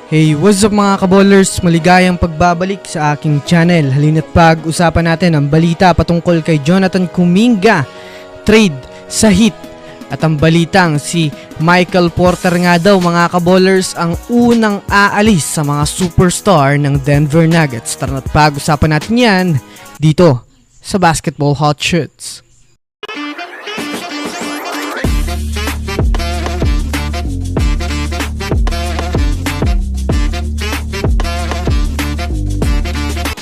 Hey, what's up mga kaballers? Maligayang pagbabalik sa aking channel. Halina't pag-usapan natin ang balita patungkol kay Jonathan Kuminga, trade sa Heat. At ang balitang si Michael Porter nga daw mga kaballers ang unang aalis sa mga superstar ng Denver Nuggets. Tara na't pag-usapan natin yan dito sa Basketball Hot Shots.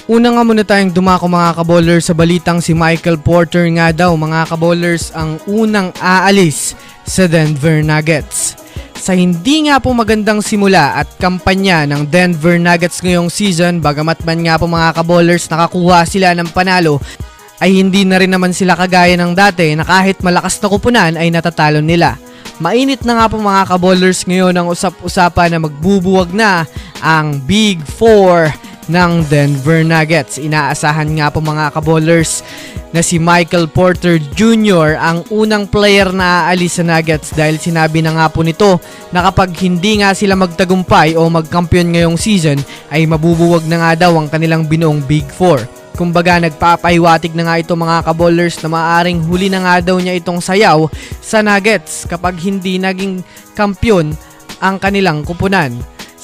Una nga muna tayong dumako mga kaballers sa balitang si Michael Porter nga daw mga kaballers ang unang aalis sa Denver Nuggets. Sa hindi nga po magandang simula at kampanya ng Denver Nuggets ngayong season, bagamat man nga po mga kaballers nakakuha sila ng panalo, ay hindi na rin naman sila kagaya ng dati na kahit malakas na kupunan ay natatalo nila. Mainit na nga po mga kaballers ngayon ang usap-usapan na magbubuwag na ang Big Four ng Denver Nuggets. Inaasahan nga po mga kaballers na si Michael Porter Jr. ang unang player na aalis sa Nuggets dahil sinabi na nga po nito na kapag hindi nga sila magtagumpay o magkampiyon ngayong season ay mabubuwag na nga daw ang kanilang binuong Big Four. Kumbaga nagpapahiwatig na nga ito mga kaballers na maaaring huli na nga daw niya itong sayaw sa Nuggets kapag hindi naging kampiyon ang kanilang kupunan.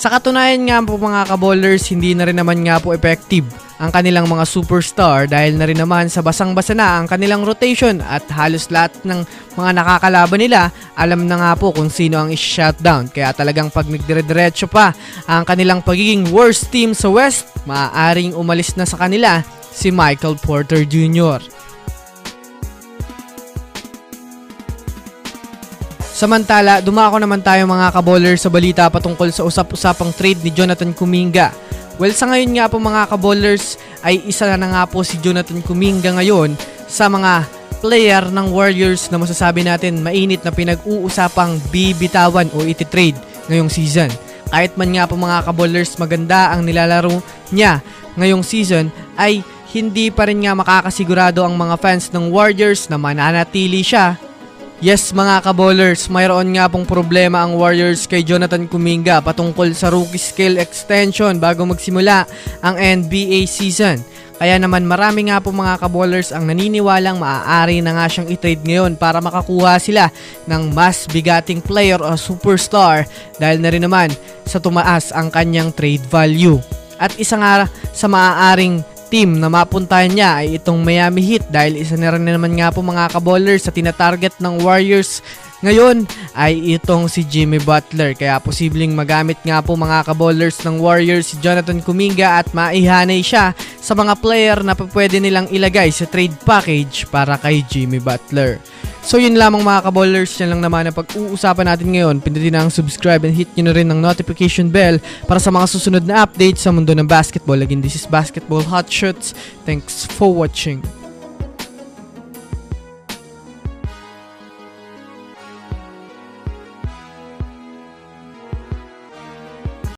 Sa katunayan nga po mga kaballers, hindi na rin naman nga po effective ang kanilang mga superstar dahil na rin naman sa basang-basa na ang kanilang rotation at halos lahat ng mga nakakalaban nila alam na nga po kung sino ang i-shutdown. Kaya talagang pag nagdire-diretso pa ang kanilang pagiging worst team sa West, maaaring umalis na sa kanila si Michael Porter Jr. Samantala, dumako naman tayo mga kaballers sa balita patungkol sa usap-usapang trade ni Jonathan Kuminga. Well, sa ngayon nga po mga kaballers ay isa na nga po si Jonathan Kuminga ngayon sa mga player ng Warriors na masasabi natin mainit na pinag-uusapang bibitawan o iti-trade ngayong season. Kahit man nga po mga kaballers maganda ang nilalaro niya ngayong season ay hindi pa rin nga makakasigurado ang mga fans ng Warriors na mananatili siya. Yes mga kaballers, mayroon nga pong problema ang Warriors kay Jonathan Kuminga patungkol sa rookie scale extension bago magsimula ang NBA season. Kaya naman marami nga po mga kaballers ang naniniwalang maaari na nga siyang i-trade ngayon para makakuha sila ng mas bigating player o superstar dahil na rin naman sa tumaas ang kanyang trade value. At isa nga sa maaaring team na mapuntahan niya ay itong Miami Heat dahil isa na rin naman nga po mga kaballers sa tinatarget ng Warriors ngayon ay itong si Jimmy Butler. Kaya posibleng magamit nga po mga kaballers ng Warriors si Jonathan Kuminga at maihanay siya sa mga player na pwede nilang ilagay sa trade package para kay Jimmy Butler. So yun lamang mga kaballers, yan lang naman ang pag-uusapan natin ngayon. Pindutin na ang subscribe and hit nyo na rin ang notification bell para sa mga susunod na updates sa mundo ng basketball. Again, this is Basketball Hot Shots. Thanks for watching.